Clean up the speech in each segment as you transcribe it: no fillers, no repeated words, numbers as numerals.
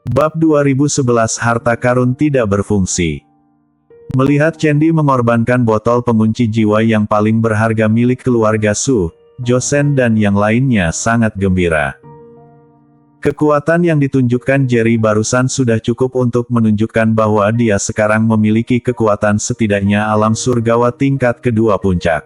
Bab 2011 Harta Karun Tidak Berfungsi. Melihat Chandy mengorbankan botol pengunci jiwa yang paling berharga milik keluarga Su, Joseon dan yang lainnya sangat gembira. Kekuatan yang ditunjukkan Jerry barusan sudah cukup untuk menunjukkan bahwa dia sekarang memiliki kekuatan setidaknya alam surgawa tingkat kedua puncak.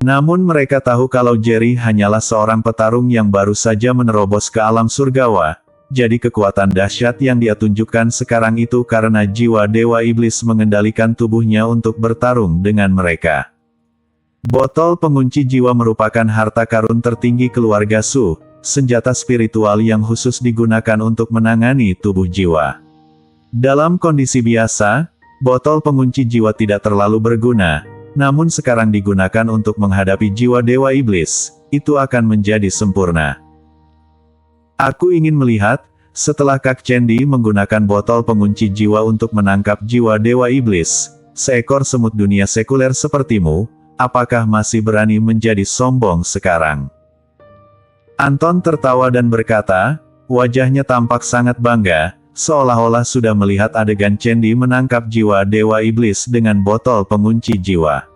Namun mereka tahu kalau Jerry hanyalah seorang petarung yang baru saja menerobos ke alam surgawa. Jadi kekuatan dahsyat yang dia tunjukkan sekarang itu karena jiwa Dewa Iblis mengendalikan tubuhnya untuk bertarung dengan mereka. Botol pengunci jiwa merupakan harta karun tertinggi keluarga Su, senjata spiritual yang khusus digunakan untuk menangani tubuh jiwa. Dalam kondisi biasa, botol pengunci jiwa tidak terlalu berguna, namun sekarang digunakan untuk menghadapi jiwa Dewa Iblis, itu akan menjadi sempurna. Aku ingin melihat, setelah Kak Chandy menggunakan botol pengunci jiwa untuk menangkap jiwa Dewa Iblis, seekor semut dunia sekuler sepertimu, apakah masih berani menjadi sombong sekarang? Anton tertawa dan berkata, wajahnya tampak sangat bangga, seolah-olah sudah melihat adegan Chandy menangkap jiwa Dewa Iblis dengan botol pengunci jiwa.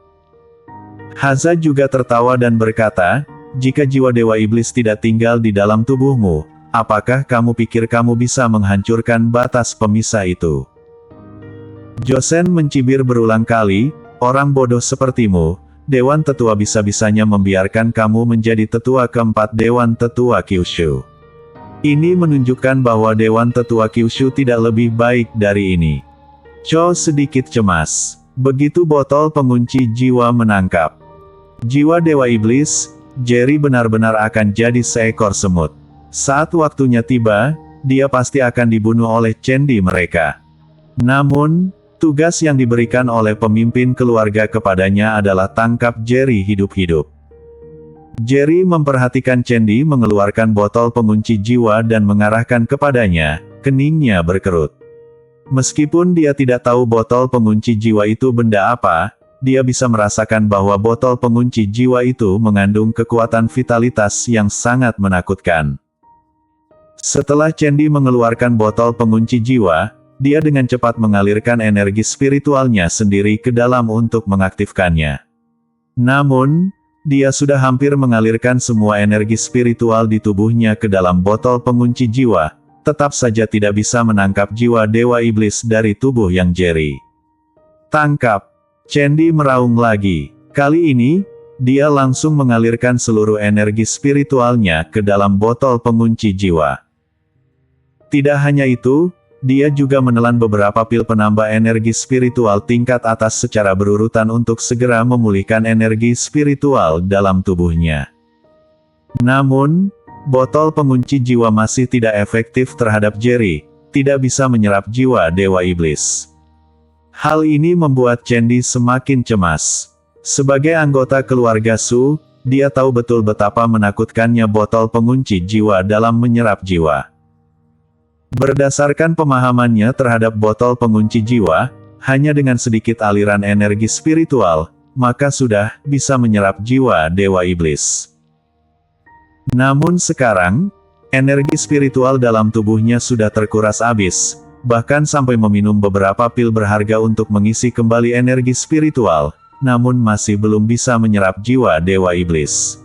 Haza juga tertawa dan berkata, jika jiwa Dewa Iblis tidak tinggal di dalam tubuhmu, apakah kamu pikir kamu bisa menghancurkan batas pemisah itu? Joseon mencibir berulang kali, orang bodoh sepertimu, Dewan Tetua bisa-bisanya membiarkan kamu menjadi tetua keempat Dewan Tetua Kyushu. Ini menunjukkan bahwa Dewan Tetua Kyushu tidak lebih baik dari ini. Cho sedikit cemas. Begitu botol pengunci jiwa menangkap jiwa Dewa Iblis, Jerry benar-benar akan jadi seekor semut. Saat waktunya tiba, dia pasti akan dibunuh oleh Chandy mereka. Namun, tugas yang diberikan oleh pemimpin keluarga kepadanya adalah tangkap Jerry hidup-hidup. Jerry memperhatikan Chandy mengeluarkan botol pengunci jiwa dan mengarahkan kepadanya, keningnya berkerut. Meskipun dia tidak tahu botol pengunci jiwa itu benda apa, dia bisa merasakan bahwa botol pengunci jiwa itu mengandung kekuatan vitalitas yang sangat menakutkan. Setelah Chandy mengeluarkan botol pengunci jiwa, dia dengan cepat mengalirkan energi spiritualnya sendiri ke dalam untuk mengaktifkannya. Namun, dia sudah hampir mengalirkan semua energi spiritual di tubuhnya ke dalam botol pengunci jiwa, tetap saja tidak bisa menangkap jiwa Dewa Iblis dari tubuh yang Jerry. Tangkap! Chandy meraung lagi. Kali ini, dia langsung mengalirkan seluruh energi spiritualnya ke dalam botol pengunci jiwa. Tidak hanya itu, dia juga menelan beberapa pil penambah energi spiritual tingkat atas secara berurutan untuk segera memulihkan energi spiritual dalam tubuhnya. Namun, botol pengunci jiwa masih tidak efektif terhadap Jerry, tidak bisa menyerap jiwa Dewa Iblis. Hal ini membuat Chandy semakin cemas. Sebagai anggota keluarga Su, dia tahu betul betapa menakutkannya botol pengunci jiwa dalam menyerap jiwa. Berdasarkan pemahamannya terhadap botol pengunci jiwa, hanya dengan sedikit aliran energi spiritual, maka sudah bisa menyerap jiwa Dewa Iblis. Namun sekarang, energi spiritual dalam tubuhnya sudah terkuras habis, bahkan sampai meminum beberapa pil berharga untuk mengisi kembali energi spiritual, namun masih belum bisa menyerap jiwa Dewa Iblis.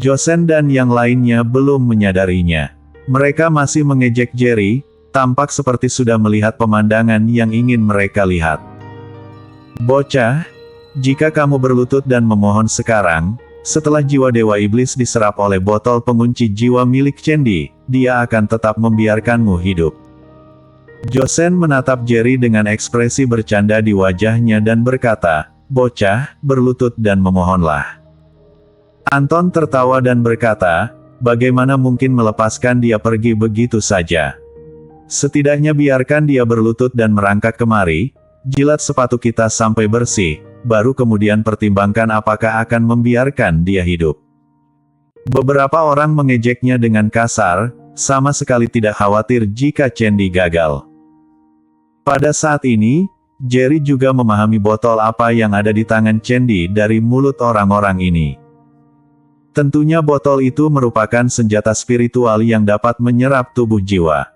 Joseon dan yang lainnya belum menyadarinya. Mereka masih mengejek Jerry, tampak seperti sudah melihat pemandangan yang ingin mereka lihat. Bocah, jika kamu berlutut dan memohon sekarang, setelah jiwa Dewa Iblis diserap oleh botol pengunci jiwa milik Chandy, dia akan tetap membiarkanmu hidup. Joseon menatap Jerry dengan ekspresi bercanda di wajahnya dan berkata, bocah, berlutut dan memohonlah. Anton tertawa dan berkata, bagaimana mungkin melepaskan dia pergi begitu saja? Setidaknya biarkan dia berlutut dan merangkak kemari, jilat sepatu kita sampai bersih, baru kemudian pertimbangkan apakah akan membiarkan dia hidup. Beberapa orang mengejeknya dengan kasar, sama sekali tidak khawatir jika Chandy gagal. Pada saat ini, Jerry juga memahami botol apa yang ada di tangan Chandy dari mulut orang-orang ini. Tentunya botol itu merupakan senjata spiritual yang dapat menyerap tubuh jiwa.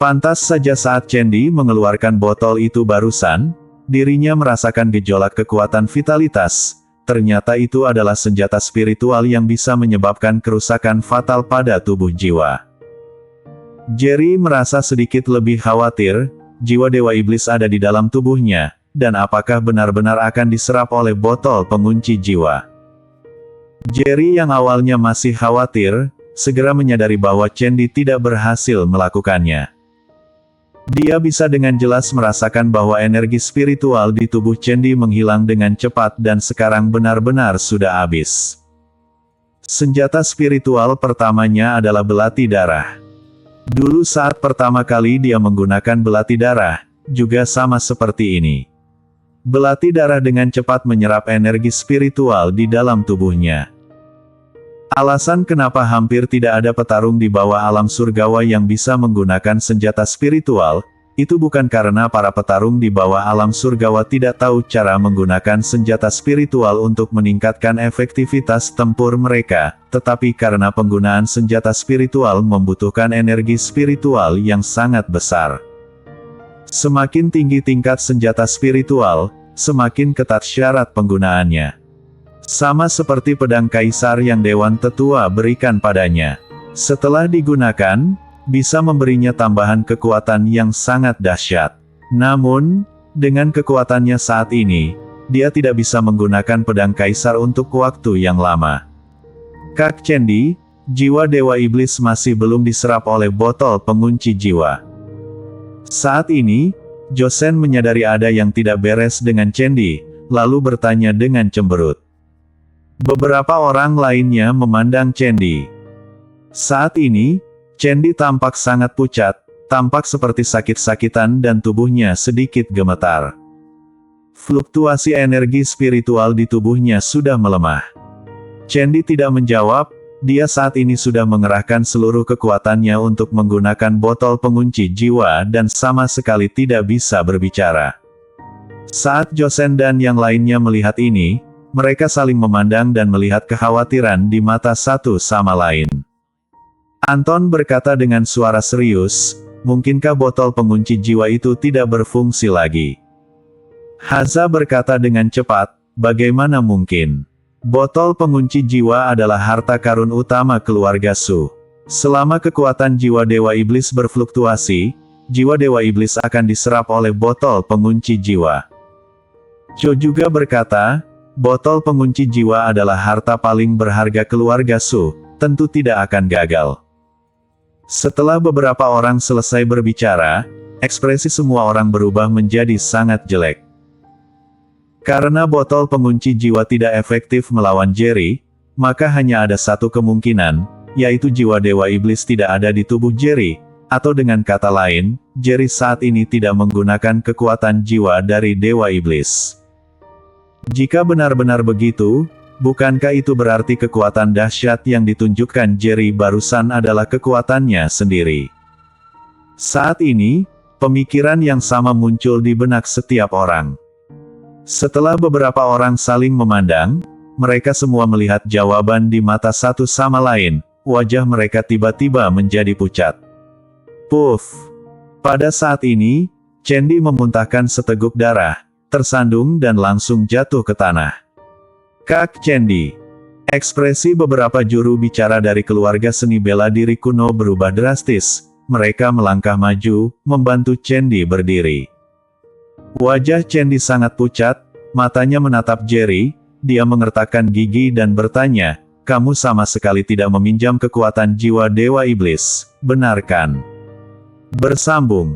Pantas saja saat Chandy mengeluarkan botol itu barusan, dirinya merasakan gejolak kekuatan vitalitas. Ternyata itu adalah senjata spiritual yang bisa menyebabkan kerusakan fatal pada tubuh jiwa. Jerry merasa sedikit lebih khawatir, jiwa Dewa Iblis ada di dalam tubuhnya, dan apakah benar-benar akan diserap oleh botol pengunci jiwa. Jerry yang awalnya masih khawatir, segera menyadari bahwa Chandy tidak berhasil melakukannya. Dia bisa dengan jelas merasakan bahwa energi spiritual di tubuh Chandy menghilang dengan cepat dan sekarang benar-benar sudah habis. Senjata spiritual pertamanya adalah belati darah. Dulu saat pertama kali dia menggunakan belati darah, juga sama seperti ini. Belati darah dengan cepat menyerap energi spiritual di dalam tubuhnya. Alasan kenapa hampir tidak ada petarung di bawah alam surgawa yang bisa menggunakan senjata spiritual, itu bukan karena para petarung di bawah alam surgawa tidak tahu cara menggunakan senjata spiritual untuk meningkatkan efektivitas tempur mereka, tetapi karena penggunaan senjata spiritual membutuhkan energi spiritual yang sangat besar. Semakin tinggi tingkat senjata spiritual, semakin ketat syarat penggunaannya. Sama seperti pedang kaisar yang Dewan Tetua berikan padanya. Setelah digunakan, bisa memberinya tambahan kekuatan yang sangat dahsyat. Namun, dengan kekuatannya saat ini, dia tidak bisa menggunakan pedang kaisar untuk waktu yang lama. Kak Chandy, jiwa Dewa Iblis masih belum diserap oleh botol pengunci jiwa. Saat ini, Joseon menyadari ada yang tidak beres dengan Chandy, lalu bertanya dengan cemberut. Beberapa orang lainnya memandang Chandy. Saat ini, Chandy tampak sangat pucat, tampak seperti sakit-sakitan dan tubuhnya sedikit gemetar. Fluktuasi energi spiritual di tubuhnya sudah melemah. Chandy tidak menjawab, dia saat ini sudah mengerahkan seluruh kekuatannya untuk menggunakan botol pengunci jiwa dan sama sekali tidak bisa berbicara. Saat Joseon dan yang lainnya melihat ini, mereka saling memandang dan melihat kekhawatiran di mata satu sama lain. Anton berkata dengan suara serius, mungkinkah botol pengunci jiwa itu tidak berfungsi lagi? Haza berkata dengan cepat, bagaimana mungkin? Botol pengunci jiwa adalah harta karun utama keluarga Su. Selama kekuatan jiwa Dewa Iblis berfluktuasi, jiwa Dewa Iblis akan diserap oleh botol pengunci jiwa. Cho juga berkata, botol pengunci jiwa adalah harta paling berharga keluarga Su, tentu tidak akan gagal. Setelah beberapa orang selesai berbicara, ekspresi semua orang berubah menjadi sangat jelek. Karena botol pengunci jiwa tidak efektif melawan Jerry, maka hanya ada satu kemungkinan, yaitu jiwa Dewa Iblis tidak ada di tubuh Jerry, atau dengan kata lain, Jerry saat ini tidak menggunakan kekuatan jiwa dari Dewa Iblis. Jika benar-benar begitu, bukankah itu berarti kekuatan dahsyat yang ditunjukkan Jerry barusan adalah kekuatannya sendiri? Saat ini, pemikiran yang sama muncul di benak setiap orang. Setelah beberapa orang saling memandang, mereka semua melihat jawaban di mata satu sama lain, wajah mereka tiba-tiba menjadi pucat. Puff! Pada saat ini, Chandy memuntahkan seteguk darah, tersandung dan langsung jatuh ke tanah. Kak Chandy. Ekspresi beberapa juru bicara dari keluarga seni bela diri kuno berubah drastis. Mereka melangkah maju, membantu Chandy berdiri. Wajah Chandy sangat pucat, matanya menatap Jerry, dia mengertakkan gigi dan bertanya, kamu sama sekali tidak meminjam kekuatan jiwa Dewa Iblis, benar kan? Bersambung.